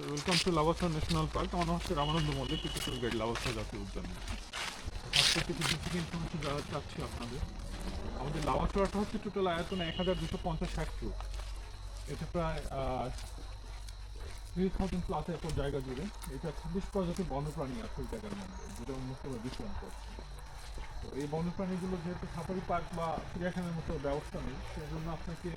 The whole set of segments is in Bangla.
Welcome to Lavasa national park. আমার নাম হচ্ছে রামানন্দ মল্লিক, টিকিটুল গাইড লাভাসা জাতীয় উদ্যানে। আজকে কিছু বেসিক ইনফরমেশন জানাতে চাচ্ছি আপনাদের। আমাদের লাভাসাটা হচ্ছে টোটাল আয়তনে 1250 হেক্টর। এটা প্রায় 3000 প্লাস একর জায়গা জুড়ে। এটা 26 প্রজাতির বন্যপ্রাণী আছে এই জায়গার মধ্যে, যেটা উন্মুক্তভাবে বিচরণ করছে। তো এই বন্যপ্রাণীগুলো যেহেতু সাফারি পার্ক বা চিড়িয়াখানার মতো ব্যবস্থা নেই, সেজন্য আপনাকে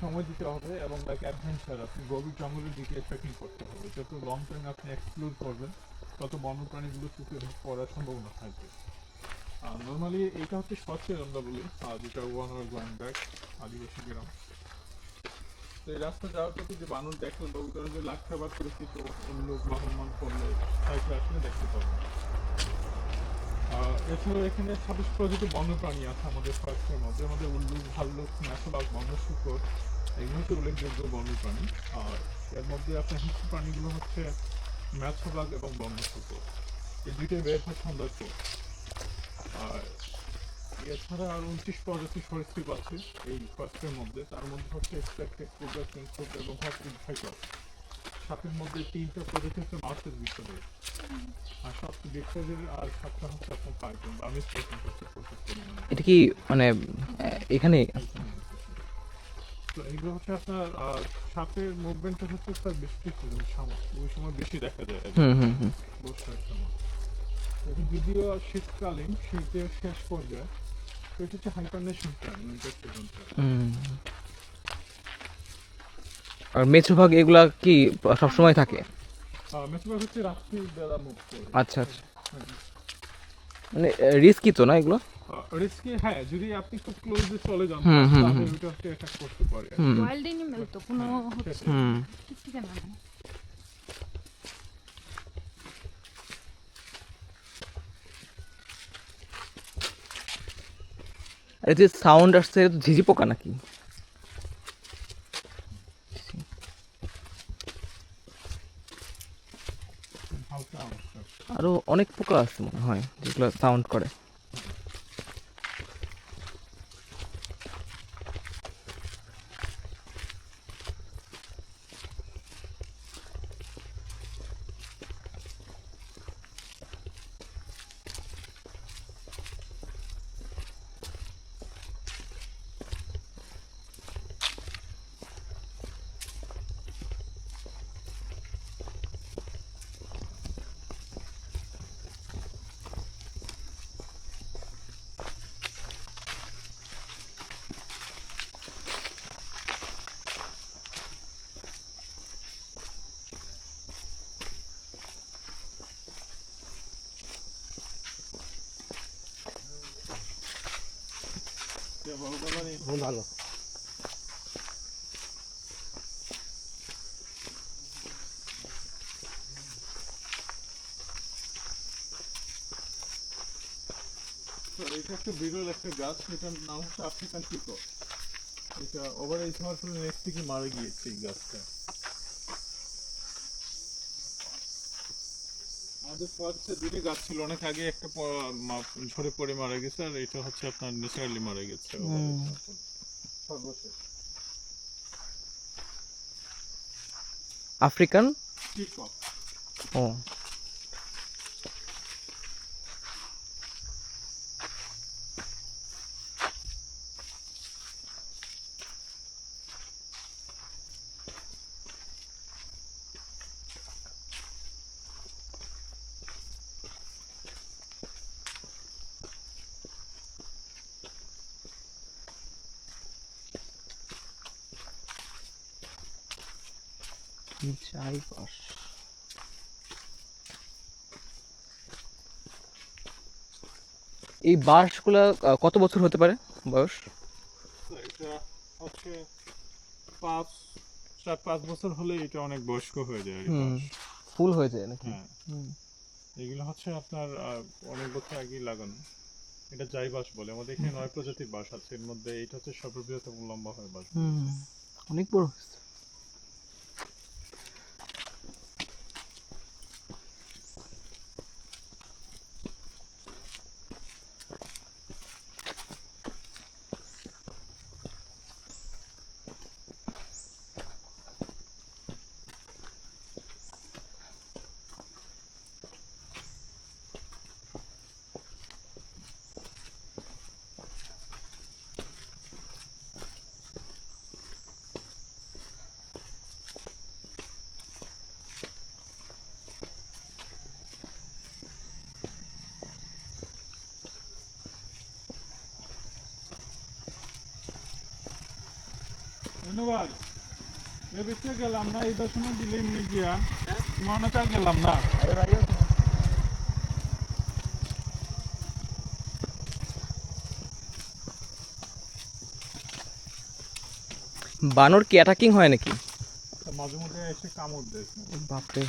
সময় দিতে হবে এবং লাইক অ্যাডভেঞ্চার, আপনি গভীর জঙ্গলের দিকে ট্রেকিং করতে হবে। যত লং টাইম আপনি এক্সপ্লোর করবেন, তত বন্যপ্রাণীগুলো চোখে পড়ার সম্ভাবনা থাকবে। নর্মালি এটা হচ্ছে শর্টসের আমরা বলি, যেটা 1 আওয়ার গোয়িং ব্যাক, আদিবাসী গ্রাম। তো এই রাস্তা যাওয়ার পথে যে বানর দেখলে বা ওই ধরনের যে লাক্ষাবাদ পরিস্থিতি লোক বা হনুমান করলে সাইকেল আসলে দেখতে পাবেন। এছাড়াও এখানে 26 প্রজাতির বন্যপ্রাণী আছে আমাদের পার্কের মধ্যে। আমাদের উল্লুক, ভাল্লুক, মেষবাগ, বন্য শূকর, এগুলো হচ্ছে উল্লেখযোগ্য বন্যপ্রাণী। আর এর মধ্যে আপনার হিংস্র প্রাণীগুলো হচ্ছে মেষবাগ এবং বন্য শূকর, এই দুইটাই বের হয় সৌন্দর্য। আর এছাড়া আর 29 প্রজাতির সরীসৃপ আছে এই পার্কের মধ্যে। তার মধ্যে হচ্ছে এক্সপেক্টেড কোবরা, কিংকোব এবং হট ইনফাইটার। সাপের মধ্যে 3টা প্রজাতি হচ্ছে মাছের ভিতরে, আর সবচেয়ে বিক্রয়ের আর সাতটা হচ্ছে আপনার পাইথন বা আমি স্পোর্টিং হচ্ছে প্রচুর পরিমাণে এটা কি মানে এখানে এইখানে আছে। তো এইগুলো হচ্ছে আপনার সাপের মুভমেন্টটা হচ্ছে তার বেশি সময়, ওই সময় বেশি দেখা যায় আর কি, হুম হুম হুম বর্ষার সময়। এখন যদিও শীতকালীন, শীতের শেষ পর্যায়ে। তো এটা হচ্ছে হাইপারনেশন প্রাণী, এটা হুম। আর মেছুভাগ এগুলা কি সবসময় থাকে? মেসিমা হচ্ছে রাত্রির বেলা মুভ করে। আচ্ছা আচ্ছা, মানে রিস্কি তো না এগুলো? রিস্কি, হ্যাঁ, যদি আপনি খুব ক্লোজে চলে যান হুম হুম তাহলে হুম ওইটা হচ্ছে অ্যাটাক করতে পারে আর কি। হুম ওয়াইল্ড অ্যানিমেল তো কোনো হ্যাঁ, হচ্ছে সেটাই। হুম। কিছু কেন না। আর এই যে সাউন্ড আসছে, এটা তো ঝিঝি পোকা নাকি? হালকা অবস্থা। আরো অনেক পোকা আছে মনে হয় যেগুলো সাউন্ড করে। ভালো। এটা একটা বিরল একটা গাছ, এটার নাম হচ্ছে আফ্রিকান পিকক। এটা ওভার এজ হওয়ার ফলে নেক্সট থেকে মারা গিয়েছে এই গাছটা। আমাদের ফার্স্টে দুটো গাছ ছিল অনেক আগে, একটা ঝরে পড়ে মারা গেছে, আর এটা হচ্ছে আপনার ন্যাচারালি মারা গেছে over age হওয়ার ফলে। সর্বশেষ আফ্রিকান পিকক। ও। যাই বাস। এই বাঁশগুলা কত বছর হতে পারে বয়স? তো এটা হচ্ছে 4-5 বছর হলে এটা অনেক বয়স্ক হয়ে যায় আর কি হুম, বাঁশ। ফুল হয়ে যায় নাকি? হ্যাঁ, হুম এগুলো হচ্ছে আপনার অনেক বছর আগেই লাগানো। এটা জাই বাঁশ বলে। আমাদের এখানে 9 প্রজাতির বাঁশ আছে, এর মধ্যে এটা হচ্ছে সর্ববৃহৎ এবং লম্বা হয় বাঁশ। হুম, অনেক বড় হয়েছে। ধন্যবাদ। এবার গেলাম না এই দর্শনে দিলে এমনি গিয়া মহানাতে আর গেলাম না। বানর কি অ্যাটাকিং হয় নাকি? তা মাঝে মধ্যে এসে কামড় দেয়। বাপরে।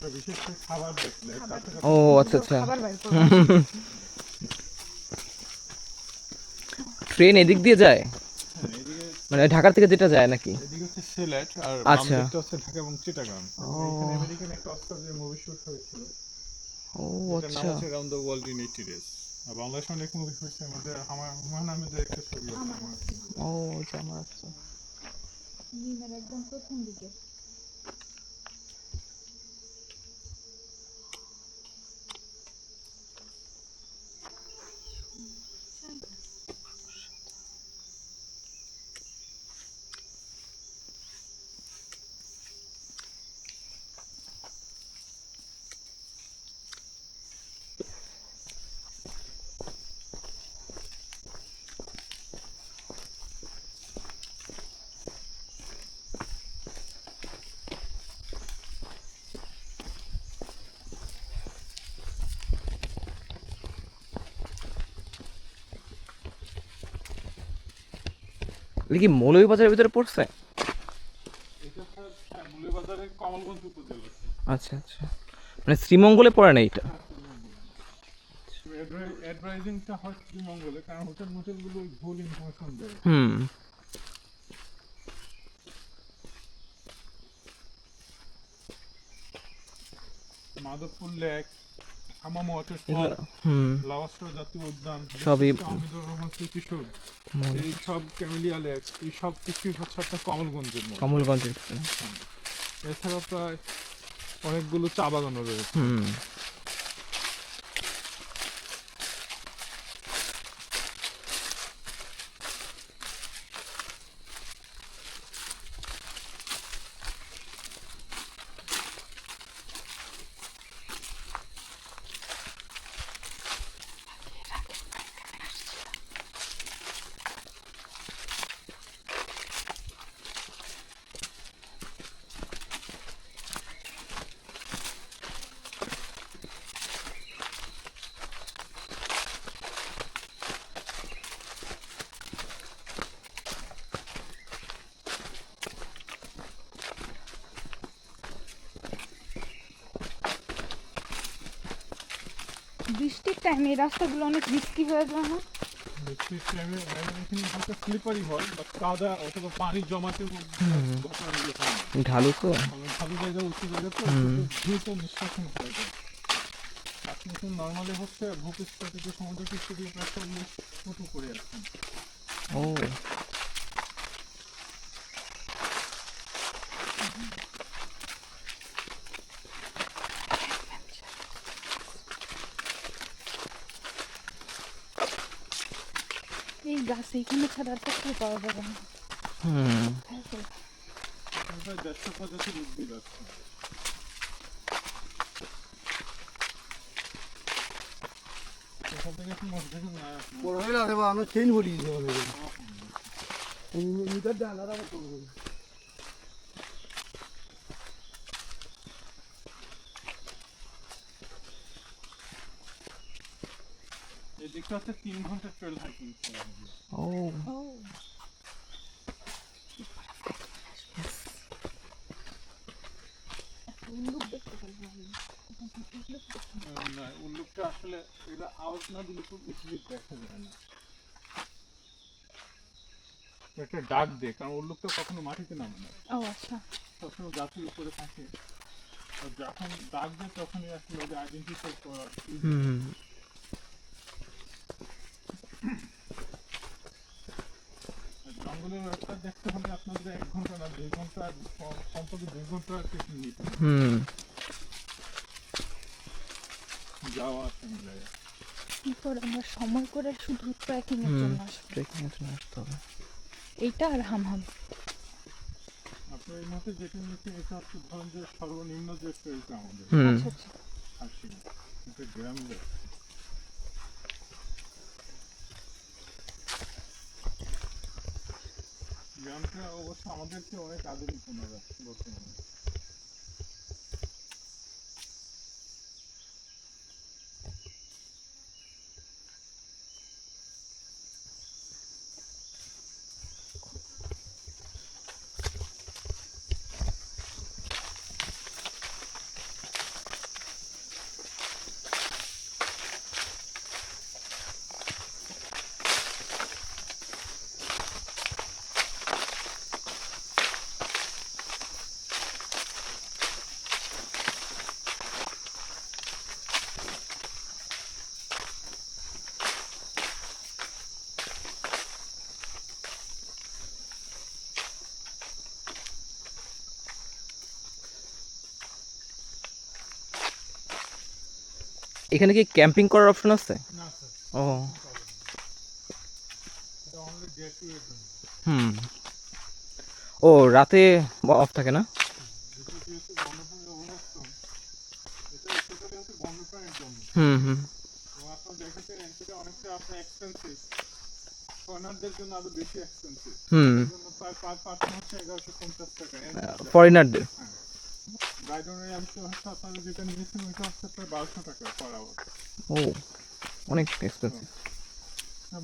তা বিশেষ করে খাবার দেখলে কাছে ও আচ্ছা আচ্ছা। খাবার বাইর করো। ট্রেন এদিক দিয়ে যায়, হ্যাঁ, এদিকে মানে ঢাকার থেকে যেটা যায় নাকি? এদিকে হচ্ছে সিলেট আর আচ্ছা। বাম দিকটা হচ্ছে ঢাকা এবং চিটাগাং। এখানে আমেরিকান একটা অস্কার যে মুভি শুট হয়েছিল, ও এটার নাম আচ্ছা। হচ্ছে round the world in 80 days. আর বাংলাদেশে অনেক মুভি হয়েছে, আমাদের আমার হুমায়ুন আহমেদের একটা ছবি আছে আমার। ও আচ্ছা আমার আচ্ছা। নিমের একদম প্রথম দিকে। এটা কি মৌলভীবাজারের ভিতরে পড়ছে? এটা স্যার মৌলভীবাজারের কমলগঞ্জ উপজেলা। আচ্ছা আচ্ছা, মানে শ্রীমঙ্গলে পড়ে না এটা? অ্যাডভাইজিংটা হয় শ্রীমঙ্গলে, কারণ হোটেলগুলো ভুল ইনফরমেশন দেয়। হুম। মাধবপুর লেক, হামাম ওয়াটারফল, এগুলো হুম লাওয়াস্টর জাতীয় উদ্যান, সবই হামিদুর রহমান স্মৃতিসৌধ, মৌল- এই সব ক্যামেলিয়া লেক, এই সব কিছুই হচ্ছে আপনার কমলগঞ্জের মধ্যে। কমলগঞ্জের ভিতরে। এছাড়া প্রায় অনেকগুলো চা বাগানও রয়েছে। হুম। বৃষ্টির টাইমে এই রাস্তাগুলো অনেক রিস্কি হয়ে যায় না? বৃষ্টির টাইমে এখানে হালকা স্লিপারি হয়, বা কাদা অথবা পানি জমাতে ঘটনাগুলো হয় না। ঢালু তো। কারণ ভালো জায়গা উঁচু জায়গা তো হুম। দ্রুত নিঃশ্বাস নিতে হয়। আপনি তো নর্মালি হচ্ছে ভূপৃষ্ঠ থেকে সমুদ্র পৃষ্ঠ দিয়ে প্রায় 40 ফুট উপরে আছেন। ও এই গাছ এইখানে ছাড়া আর কোথাও পাওয়া যাবে না। হুম। এখানে প্রায় 150 প্রজাতির উদ্ভিদ আছে। এখান থেকে একটু মধ্যে না আসেন। পড়াইলে আরে বা আমি চেইন বলি মিটার দিয়ে আলাদা করতে হবে। এই দিকটা হচ্ছে 3 ঘন্টা ট্রেল হাইকিং। ও ও উল্লুক দেখতে পারবো আমি। না, উল্লুকটা আসলে এটা আওয়াজ না দিলে খুব ইজিলি দেখা যায় না। একটা ডাক দেয়, কারণ উল্লুকটা কখনো মাটিতে নামে না, ও আচ্ছা। সবসময় গাছের উপরে থাকে। আর যখন ডাক দেয় তখনই আসলে ওদের আইডেন্টিফাই করা। হুম। আর জঙ্গলের রাস্তা দেখতে হলে আপনাদের 1 ঘন্টা না 2 ঘন্টা, কমপক্ষে 2 ঘন্টা ট্রেকিং নিতে হবে। হুম। যাওয়া আসা মিলায়। কি করে আমরা সময় করে শুধু ট্রেকিং এর হুম। জন্য আসবো? ট্রেকিং এর জন্য আসতে হবে। এইটা আর হামহাম। আপনার এই মুহূর্তে যেটা নিচ্ছেন এটা হচ্ছে ধরেন যে সর্বনিম্ন যে ট্রেলটা আমাদের হুম। আচ্ছা আচ্ছা। 80, এটা গ্রাম যায়। গ্রামটা অবশ্য আমাদের চেয়ে অনেক আধুনিক ওনারা বর্তমানে। এখানে কি ক্যাম্পিং করার অপশন আছে? না স্যার, ও এটা অনলি ডে টু এর জন্য। হুম। ও রাতে অফ থাকে না? যেহেতু যেহেতু বন্যপ্রাণী অভয়ারণ্য, এটা টোটালি হচ্ছে বন্যপ্রাণীর জন্য। হুম হুম এবং আপনার দেখেছেন এন্ট্রিটা অনেকটা আপনার এক্সপেন্সিভ, ফরেনারদের জন্য আরো বেশি এক্সপেন্সিভ। হুম। এর জন্য প্রায় পার পার্সন হচ্ছে 1150 টাকা। ফরেনারদের। গাইড আমি তো হচ্ছে আপনারা যেটা নিয়েছেন ওইটা হচ্ছে প্রায় 1200 টাকা পার আওয়ার। ও অনেক এক্সপেন্সিভ।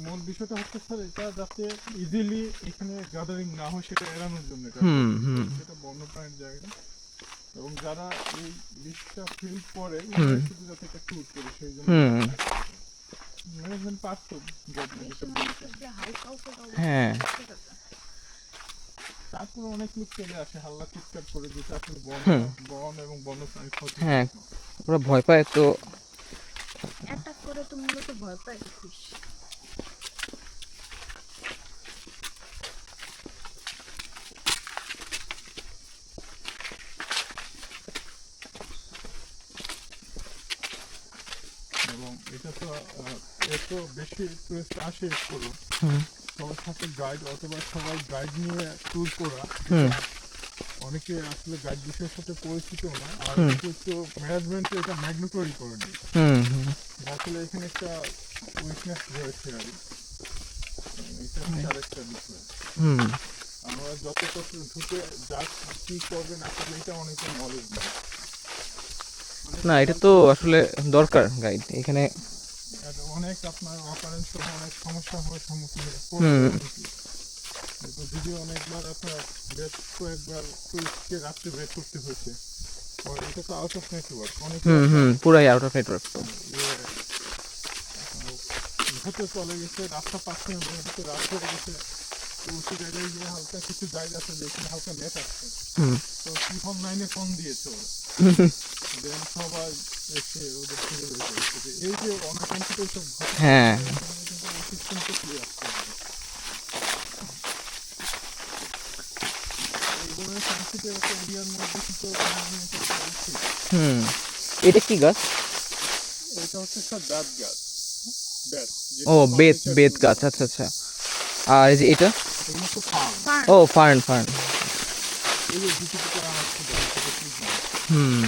মূল বিষয়টা হচ্ছে স্যার এটা যাতে ইজিলি এখানে গ্যাদারিং না হয় সেটা এড়ানোর জন্য এটা হুম হুম এটা বন্যপ্রাণীর জায়গা। এবং যারা এই লিস্টটা ফিল করে হুম। শুধু যাতে এটা ট্যুর করে সেই জন্য হুম। ম্যানেজমেন্ট পারতো হ্যাঁ। তারপরে অনেক লোক চলে আসে হাল্লা চিৎকার করে যেটা আসলে হুম। বন এবং বন্যপ্রাণী ক্ষতি। হ্যাঁ ওরা ভয় পায় তো। অ্যাটাক করে তো মূলত ভয় পাই দেখিস। এবং এটা তো এত বেশি টুরিস্ট আসে করো হুম সবার সাথে গাইড অথবা সবাই গাইড নিয়ে ট্যুর করা। হুম অনেকে আসলে গাইড বিষয়ের সাথে পরিচিত না আর হুম। একটু ম্যানেজমেন্ট এটা ম্যাগনেটরি করে দিই। হুম হুম আসলে এখানে একটা উইকনেস রয়েছে আর কি। এটা হচ্ছে আরেকটা বিষয়। হুম। আমরা যত কষ্ট ঢুকে যা কি করবে না করবে এটা অনেকের নলেজ নেই। না এটা তো আসলে দরকার গাইড এখানে। আর অনেক আপনার অপারেন্স অনেক সমস্যা হওয়ার সম্মুখীন হুম। যদিও অনেকবার আপনার বেশ কয়েকবার টুরিস্টকে রাত্রে বের করতে হয়েছে। আর এটা তো আউট অফ নেটওয়ার্ক অনেক হুম হুম পুরাই আউট অফ নেটওয়ার্ক তো। হতে চলে গেছে রাস্তা পাচ্ছে না হচ্ছে রাত হয়ে গেছে তো উঁচু জায়গায় গিয়ে হালকা কিছু জায়গা আছে যেখানে হালকা নেট আসছে হুম তো কি ফোন লাইনে ফোন দিয়েছে ওরা দেন সবাই এসে ওদের ফিরে হয়েছে যে এই যে অনাকাঙ্ক্ষিত সব ঘটনা হ্যাঁ। সিস্টেমকে ফিরে আসতে হবে। এই ধরনের সাংস্কৃতিক একটা এরিয়ার মধ্যে কিন্তু management করা উচিত। হুম। এটা কি গাছ? এটা হচ্ছে স্যার বেত গাছ। বেত ও বেত বেত গাছ আচ্ছা আচ্ছা। আর এই যে এটা? এগুলো তো ফার্ম। ও ফার্ন ফার্ন। এই যে দুটো দুটো আনাজ ছিল হুম।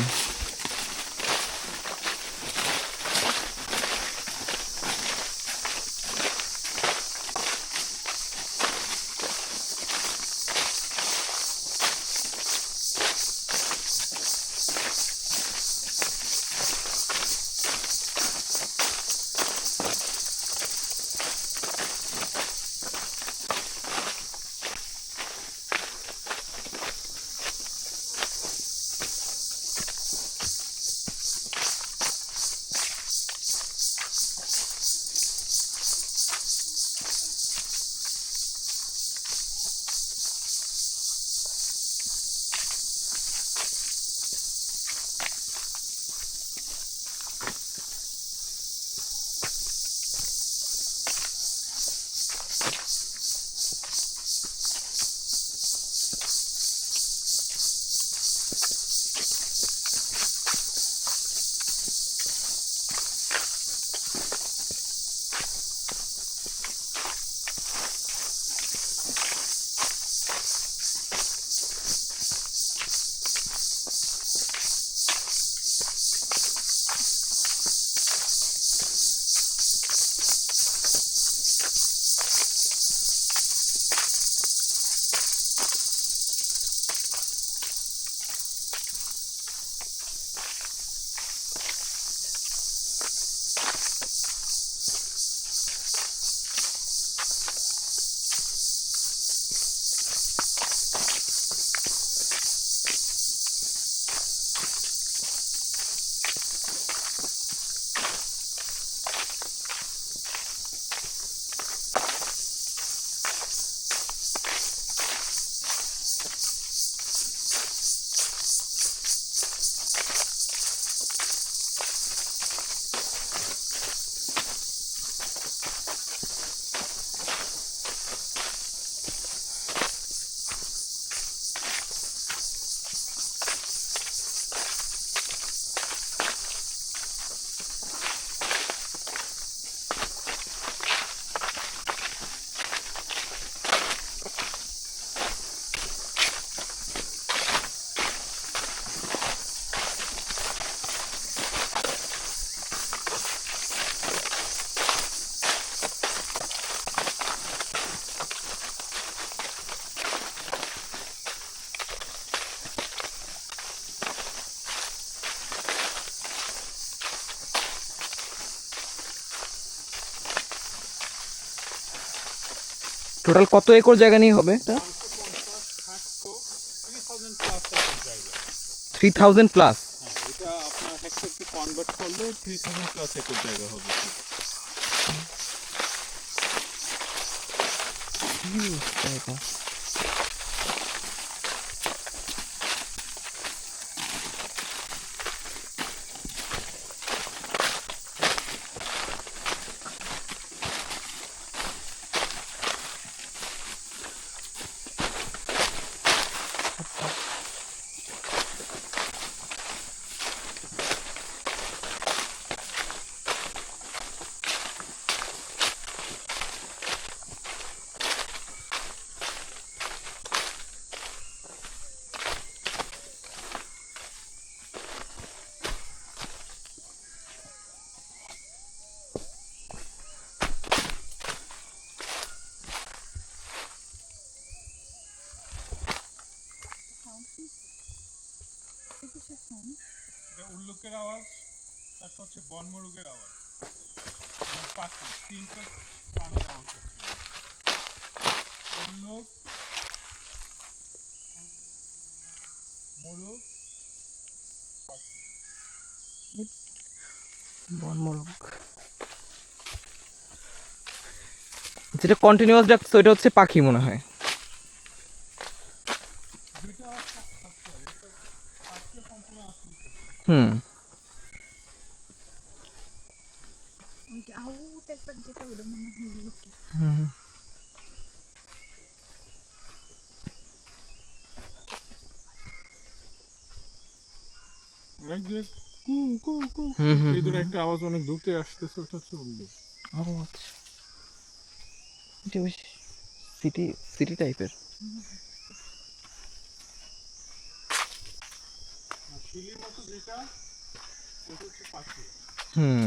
টোটাল কত একর জায়গা নিয়ে হবে এটা? 3000 প্লাস একর জায়গা। 3000 প্লাস। হ্যাঁ, এটা আপনার হেক্টরকে কনভার্ট করলে 3000 প্লাস একর জায়গা হবে। এটা উল্লুকের আওয়াজ, তারপর হচ্ছে বনমরুগের আওয়াজ, এবং পাখি, তিনটা প্রাণীর আওয়াজ হচ্ছে। উল্লুক, মরুগ, পাখি। বনমোরগ। যেটা কন্টিনিউয়াস ডাকছে ওইটা হচ্ছে পাখি মনে হয়। দুইটা আওয়াজ থাকতে হয়, এটা পাখিও সম্পূর্ণ আসতে। হুম। ওই যে আউ টাইপের যেটা ওটা মনে হয় লুকি। হুম। অনেক দূরে কু কু কু, হুম, হুম, এই দূরে হুম। একটা আওয়াজ অনেক দূর থেকে আসতেছে, ওটা হচ্ছে উল্লুক। ও আচ্ছা, এটা বেশ সিটি সিটি টাইপের। আর শিলির মতো যেটা, ওটা হচ্ছে পাখি। হুম।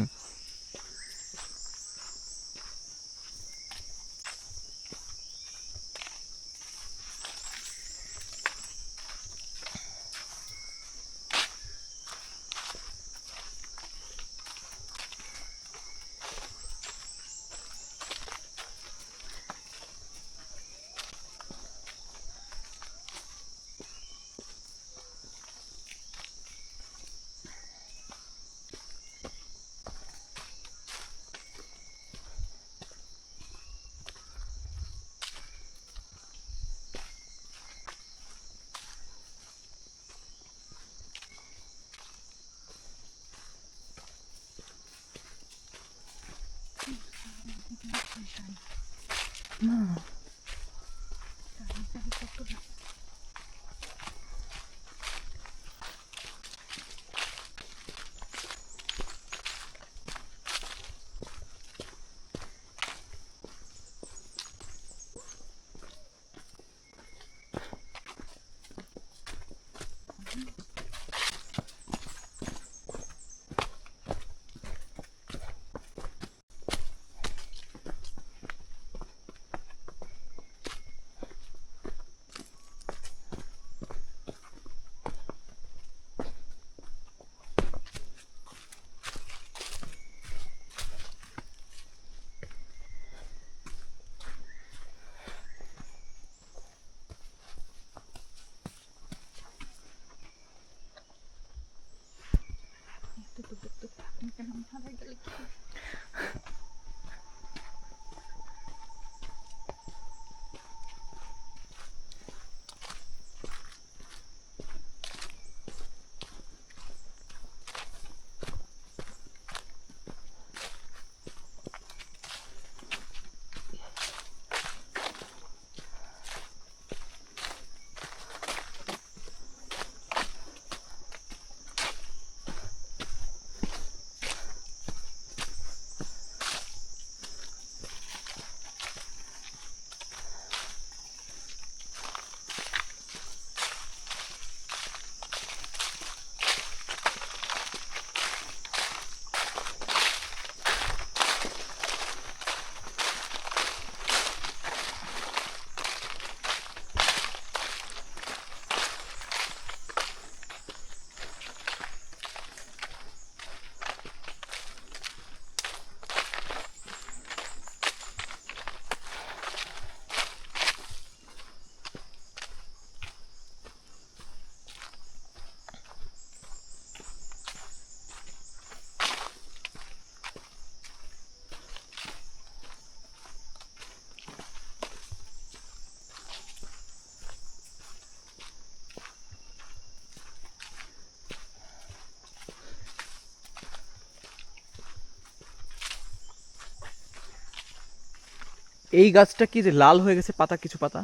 এই গাছটা কি যে লাল হয়ে গেছে পাতা, কিছু পাতা?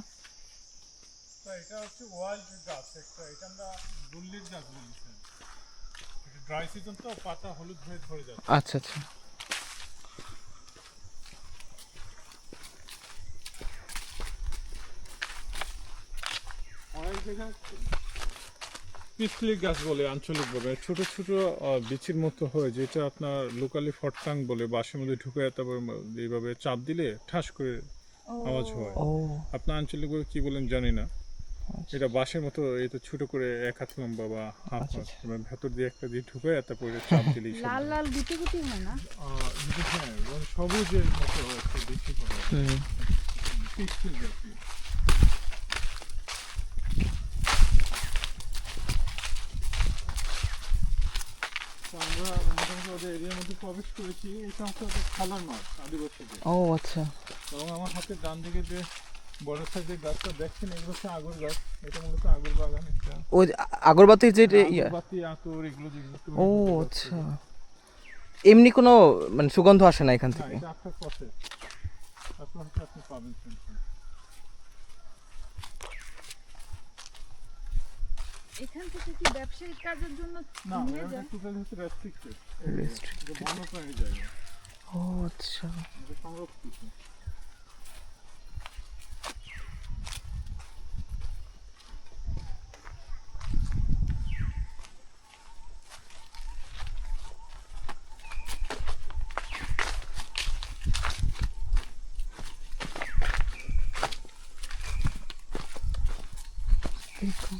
এটা হচ্ছে ওয়াইল্ড গাছ একটা, এটা আমরা দুল্লির গাছ বলছি। এটা ড্রাই সিজন তো পাতা হলুদ হয়ে ধরে যাচ্ছে। আচ্ছা আচ্ছা। অনেক জায়গায় পিপলি গাছ বলে আঞ্চলিকভাবে, ছোট ছোট বিচির মতো হয়, যেটা আপনার লোকালি ফটকাং বলে, বাঁশের মধ্যে ঢুকে তারপর এইভাবে চাপ দিলে ঠাস করে আওয়াজ হয়। ও আপনার আঞ্চলিকভাবে কি বলেন জানি না। এটা বাঁশের মতো, এই তো ছোট করে 1 হাত লম্বা বা হাফ আচ্ছা, হাত, আচ্ছা। এবার ভেতর দিয়ে একটা দিয়ে ঢুকে তারপরে চাপ দিলেই লাল লাল গুটি গুটি হয় না? হ্যাঁ, এবং সবুজের মতো একটা বেশি হয়। হুম। পিপলি জাতীয়। তো আমরা মোটামুটি ওদের এরিয়ার মধ্যে প্রবেশ করেছি। এটা হচ্ছে ওদের খালার মাঠ আদিবাসীদের। ও আচ্ছা। এবং আমার হাতের ডান দিকে যে বড় সাইজের গাছটা দেখছেন, এগুলো হচ্ছে আগর গাছ। এটা মূলত আগর বাগান একটা। ওই যে আগরবাতি যে ইয়া। আগরবাতি, আতর এগুলো যেগুলো তৈরি ও হতে যাচ্ছে। আচ্ছা। এমনি কোনো মানে সুগন্ধ আসে না এখান না, থেকে? এটা আপনার প্রসেস। আপনার হচ্ছে আপনি পাবেন শুনছেন। এখান থেকে কি ব্যবসায়িক কাজের জন্য না, নিয়ে এটা যায়? টোটালি হচ্ছে রেস্ট্রিক্টেড। Restricted. এটা বন্যপ্রাণীর জায়গা। ও আচ্ছা। এটা সংরক্ষিত। দেখো।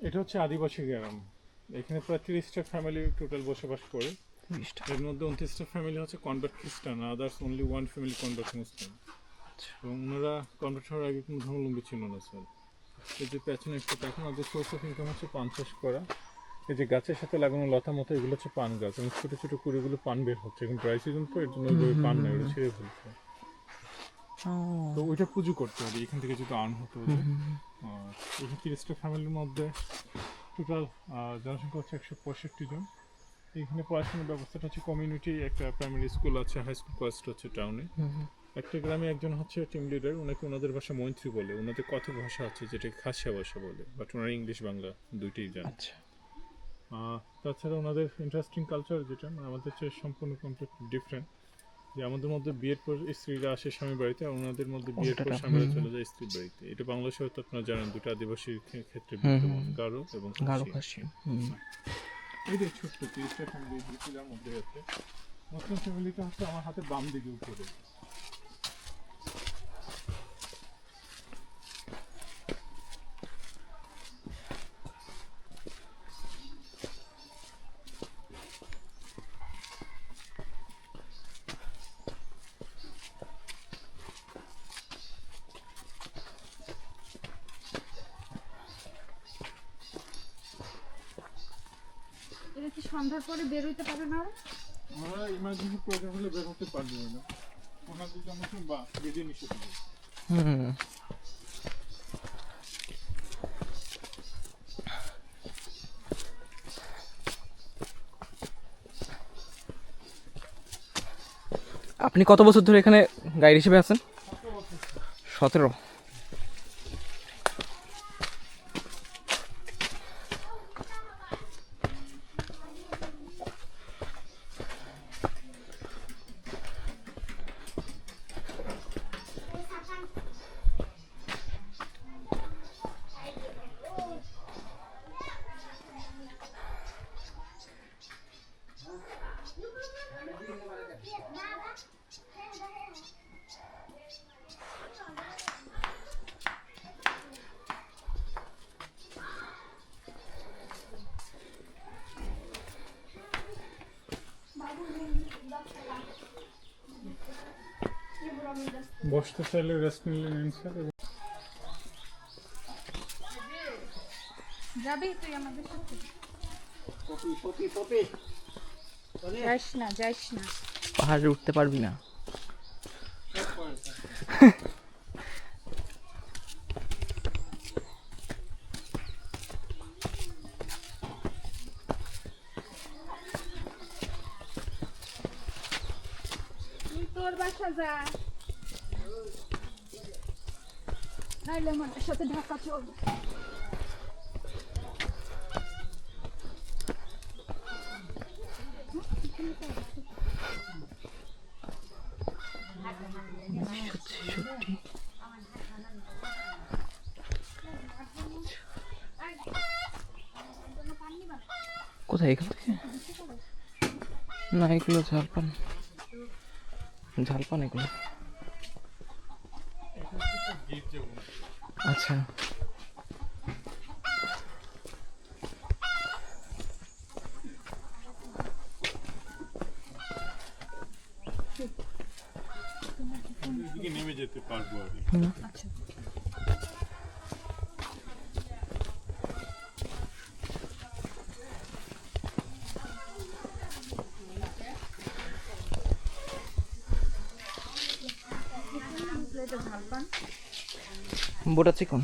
এটা হচ্ছে আদিবাসী গ্রাম। এখানে প্রায় 30টা ফ্যামিলি টোটাল বসবাস করে। এর মধ্যে 29টা ফ্যামিলি হচ্ছে কনভার্ট খ্রিস্টান, আদার্স অনলি 1 ফ্যামিলি কনভার্ট মুসলিম। এবং ওনারা কনভার্ট হওয়ার আগে কোনো ধর্মাবলম্বী ছিল না স্যার। এই যে পেছনে একটা, এখন ওদের সোর্স অফ ইনকাম হচ্ছে পান চাষ করা। এই যে গাছের সাথে লাগানো লতা মতো, এগুলো হচ্ছে পান গাছ, এবং ছোটো ছোটো কুড়িগুলো পান বের হচ্ছে। এখন ড্রাই সিজন তো, এর জন্য ওইভাবে পান নাই, ওটা ছেড়ে ফেলছে। তো ওইটা পুজো করতে হবে, এখান থেকে যেটা আর্ন হতো ওদের। আর এখানে 30টা ফ্যামিলির মধ্যে টোটাল জনসংখ্যা হচ্ছে 165 জন। এখানে পড়াশোনার ব্যবস্থাটা হচ্ছে কমিউনিটি, একটা প্রাইমারি স্কুল আছে, হাই স্কুল কলেজ হচ্ছে টাউনে। একটা গ্রামে একজন হচ্ছে টিম লিডার, ওনাকে ওনাদের ভাষা মৈত্রী বলে। ওনাদের কথক ভাষা আছে যেটাকে খাসিয়া ভাষা বলে, বাট ওনারা ইংলিশ বাংলা দুইটাই জানে। আচ্ছা। তাছাড়া ওনাদের ইন্টারেস্টিং কালচার যেটা আমাদের চেয়ে সম্পূর্ণ কমপ্লিট ডিফারেন্ট, যে আমাদের মধ্যে বিয়ের পর স্ত্রীরা আসে স্বামীর বাড়িতে, আর ওনাদের মধ্যে বিয়ের পর স্বামীরা চলে যায় স্ত্রীর বাড়িতে। এটা বাংলাদেশে হয়তো আপনারা জানেন, দুটো আদিবাসীর ক্ষেত্রে বিদ্যমান, গারো এবং গাঢ় খাসিয়া। খাসি। এই যে ছোট্ট 30টা ফ্যামিলি দুটির মধ্যে আছে। মুসলিম ফ্যামিলিটা হচ্ছে আমার হাতে বাম দিকে উপরে। সন্ধ্যার পরে বের হইতে পারে না ওরা? আমরা ইমার্জেন্সি প্রয়োজন হলে বের হতে পারবো না, ওনাদের জন্য বা বেঁধে নিষেধ হবে। হুম। আপনি কত বছর ধরে এখানে গাইড হিসেবে আছেন? 17। বসতে চাইলে রেস্ট নিলে নিন স্যার। যাবি তুই আমাদের সাথে? যাইস না, যাইস না। পাহাড়ে উঠতে পারবি না। তুই তোর বাসা যা, নাইলে আমাদের সাথে ঢাকা চল। সত্যি। কোথায় এখান থেকে? না, এগুলো ঝালপান, ঝালপান এগুলো। আচ্ছা, এদিকে নেমে যেতে পারবো আর কি। আচ্ছা, এটা ঝালপান। বোটা চিকন।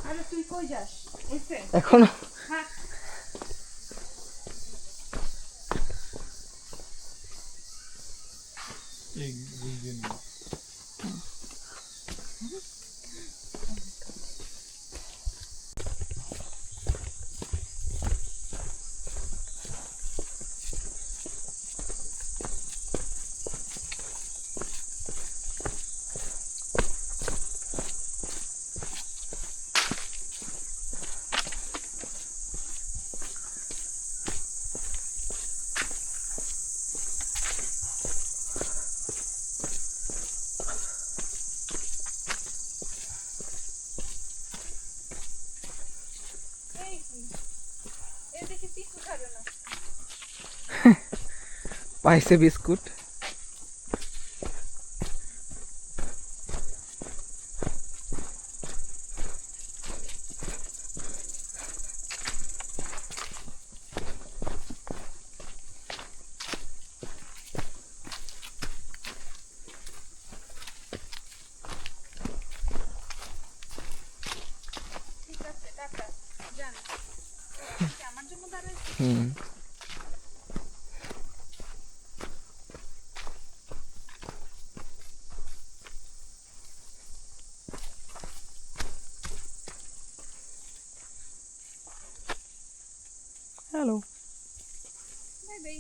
আরে তুই কই যাস? হইছে? এখনো হ্যাঁ, এই বুঝলেন না। এদিকে পিছু ছাড়ো না। পাইছে বিস্কুট। ঠিক আছে, টাটা, যান। আমার জন্য দাঁড়াই। হুম। হ্যালো। Bye bye.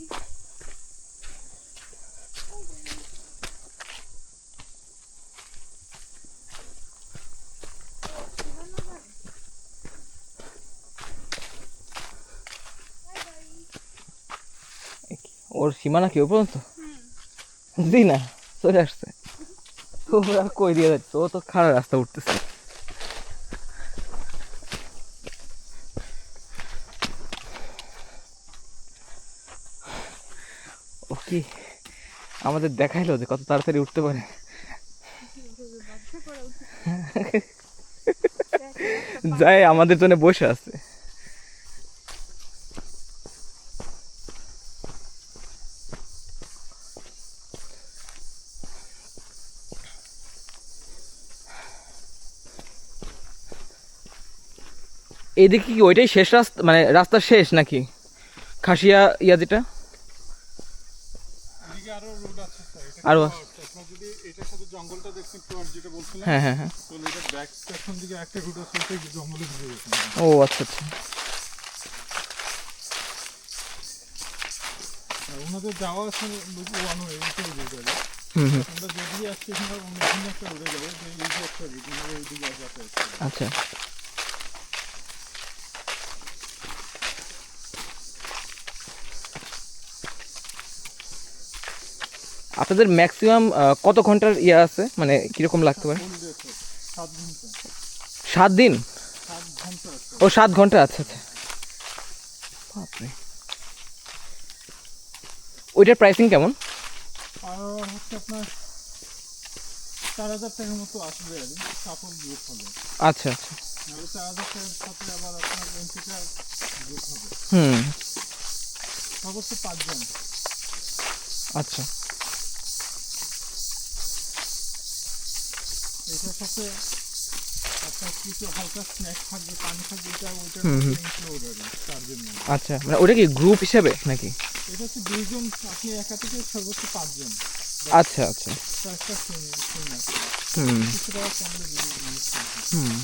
ওর ওর সীমানা কি ও পর্যন্ত জি না চলে আসছে তোমরা কই দিয়ে যাচ্ছ ও তো খারাপ রাস্তা উঠতেছে ও কি আমাদের দেখাইলো যে কত তাড়াতাড়ি উঠতে পারে যাই আমাদের জন্য বসে আছে এইদিকে কি ওইটাই শেষ রাস্তা মানে রাস্তা শেষ নাকি খাসিয়া ইয়া যেটা এদিকে আরো রোড আছে স্যার, এটা আরো কিন্তু আছে। আপনার যদি এটার সাথে জঙ্গলটা দেখছেন টুয়ার্ড যেটা বলছিলাম, হ্যাঁ হ্যাঁ হ্যাঁ তো এটার ব্যাক সেকশন দিকে একটা রুট আছে, ওটা জঙ্গলে ঢুকে গেছে। ও আচ্ছা আচ্ছা আর ওনাদের যাওয়া আছে ওয়ান ওয়ে, এইটা রুট আছে। হুম হুম আমরা যদি আজকে এখানে অন্য একটা রুটে যাবো, যে এই যে একটা রুট, ওনারা এইদিকে যাতায়াত করে। আচ্ছা আপনাদের ম্যাক্সিমাম কত ঘন্টার ইয়ে আছে মানে কিরকম লাগতে পারে ফুল ডে স্যার, 7 ঘন্টা, 7 দিন 7 ঘন্টা আছে। ও 7 ঘন্টা আচ্ছা আচ্ছা বাপরে ওইটার প্রাইসিং কেমন আর হচ্ছে আপনার 4,000 টাকার মতো আসবে আর কি, কাপড় গ্রুপ হবে। আচ্ছা আচ্ছা নাহলে 4,000 টাকার সাথে আবার আপনার এন্ট্রিটা গ্রুপ হবে। হুম সর্বোচ্চ 5 জন। আচ্ছা এটার সাথে আপনার কিছু হালকা স্ন্যাক্স থাকবে, পানি থাকবে, এটা ওইটার হুম, হুম। ইনক্লুড হবে 4 জন মিলে। আচ্ছা মানে ওটা কি গ্রুপ হিসাবে নাকি এটা হচ্ছে 2 জন, আপনি একা থেকে সর্বোচ্চ 5 জন। আচ্ছা আচ্ছা একটা ট্রেন আছে, হুম কিছু টাকা কমলে যদি মানুষ থাকে। হুম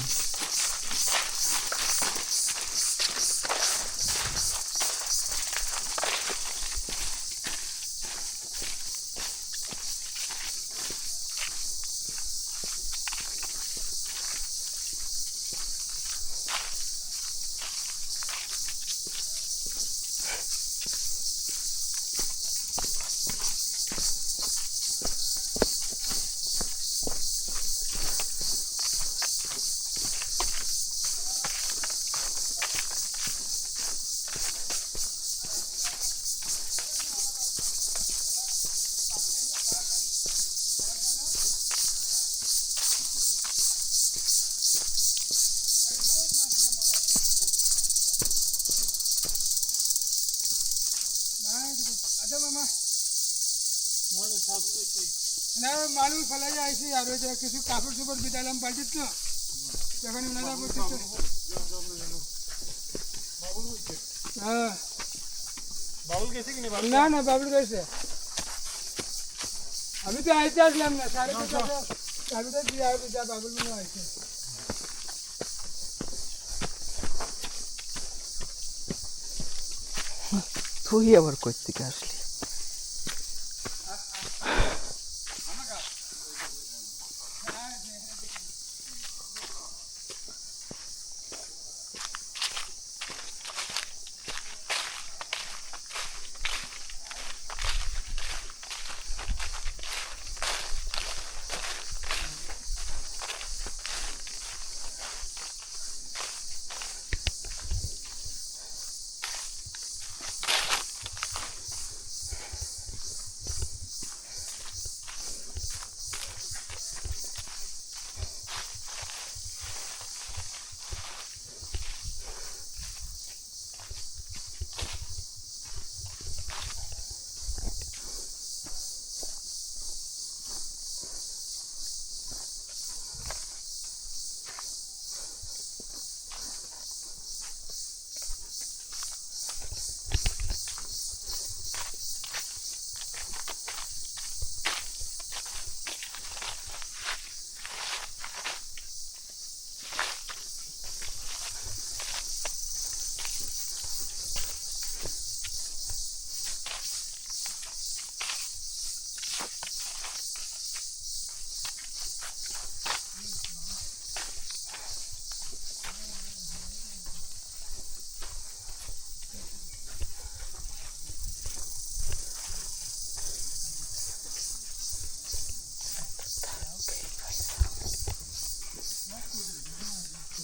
আচ্ছা মামা না মালুম ফেলা যাইছি আর ওই যে কিছু কাপড় চোপড় বিদাইলাম পাল্টিস না যখন ওনারা করতেছে হ্যাঁ বাবুল গেছে কিনা? না না বাবুল গেছে আমি তো আইতে আসলাম না সাড়ে চাবিটা দিয়ে আসবে যা বাবুল মনে আইছে তুই আবার কই থেকে আসলি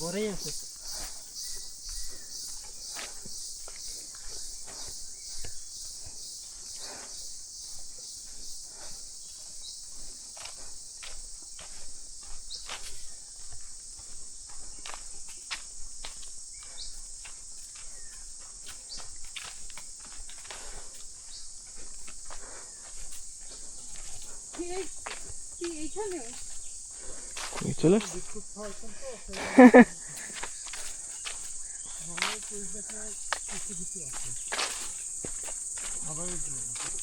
ঘরেই আছে। এইখানে চলে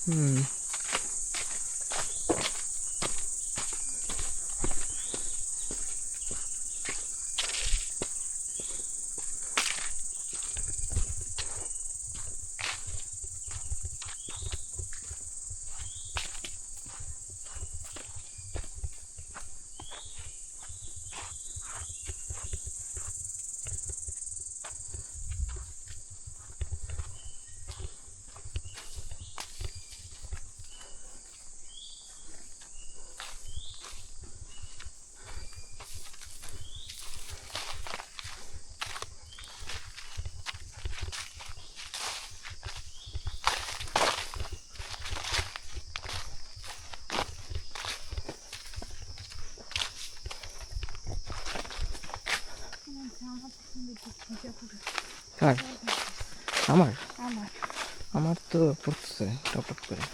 হুম কার আমার আমার আমার তো পড়ছে টপ টপ করে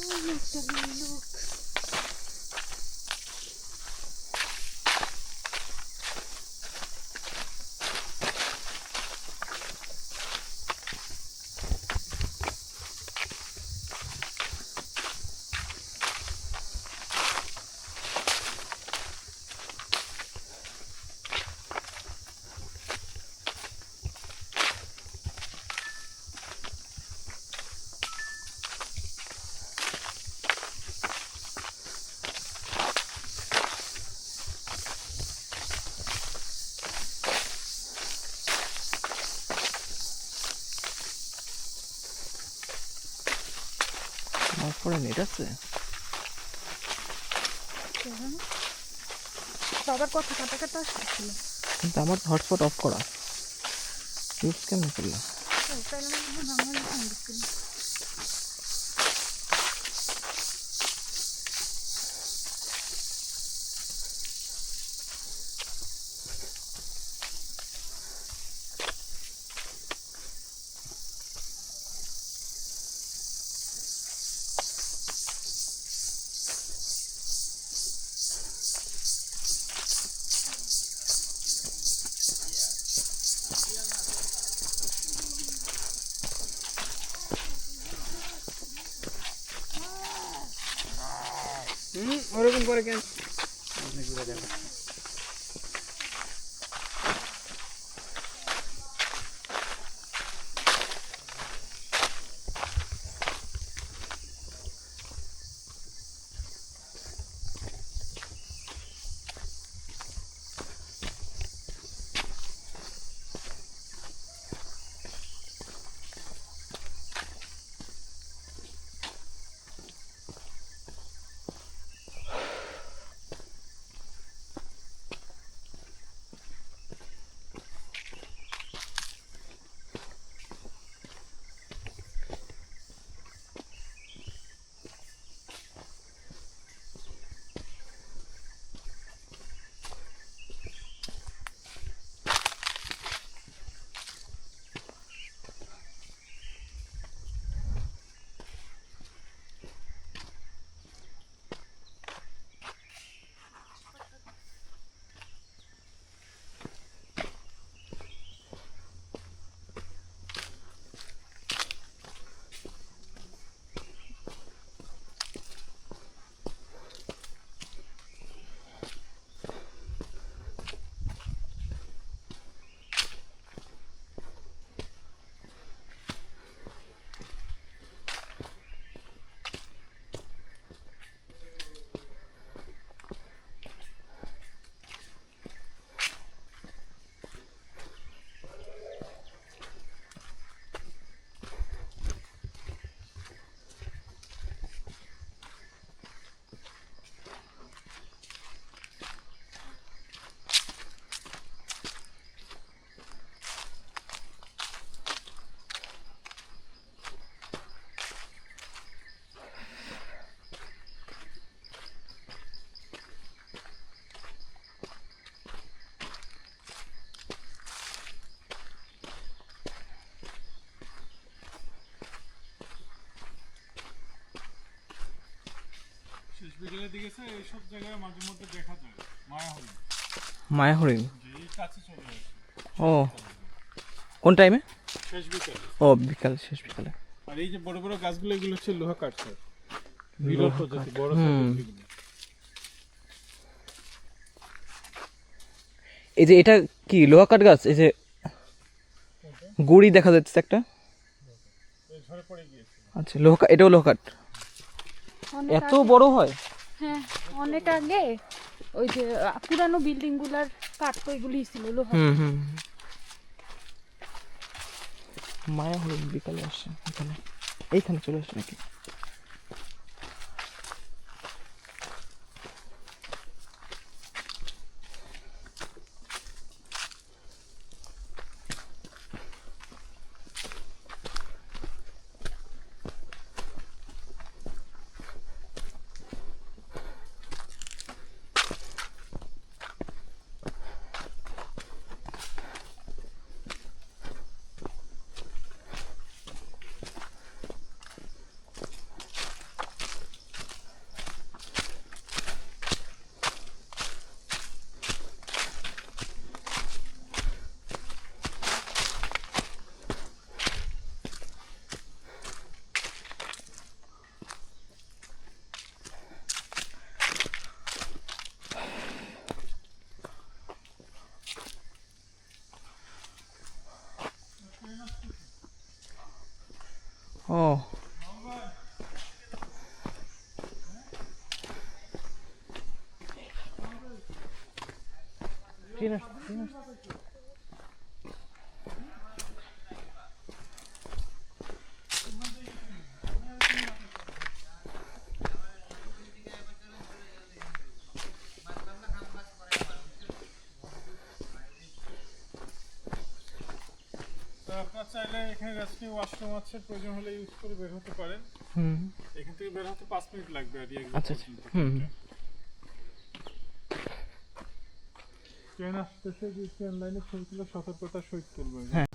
look, look, look, look. আমার পরে নেট আছে বাবার কথা কাটা কাটা আসছিল কিন্তু আমার হটস্পট অফ করা ইউজ কেমন করলাম তাহলে আমার ফোন দিচ্ছিল ওরকম করে কেন বিকেলের দিকে স্যার এইসব জায়গায় মাঝে মধ্যে দেখা যায় মায়া হরিণ, মায়া হরিণ। যে এই কাছে চলে আসে ও কোন টাইমে? শেষ বিকেলে। ও বিকাল, শেষ বিকালে। আর এই যে বড় বড় গাছগুলো এগুলো হচ্ছে লোহা কাঠ স্যার, বিরল প্রজাতি, বড় সাইজের এগুলো। এই যে এটা কি লোহা কাঠ গাছ? এই যে গুড়ি দেখা যাচ্ছে একটা। এই ঝরে পড়ে গিয়েছে। আচ্ছা এটাও লোহা কাঠ। অনেক এত আগে- বড় হয়? হ্যাঁ অনেক আগে ওই যে পুরানো বিল্ডিং গুলার কাঠ তো এগুলি ছিল লোহা। হুম। মায়া হরিণ বিকালে আসছে এখানে, এইখানে চলে আসছে নাকি? ও ট্রেন আসছে। তো আপনার চাইলে এখানে রেস্কিউ ওয়াশরুম আছে, প্রয়োজন হলে ইউজ করে বের হতে পারেন। হুম। এখান থেকে বের হতে 5 মিনিট লাগবে আর কি। আচ্ছা। হুম। ট্রেন আসতেছে, যে ট্রেন লাইনে ছবি তুলে সতর্কতার সহিত তুলবে। হ্যাঁ।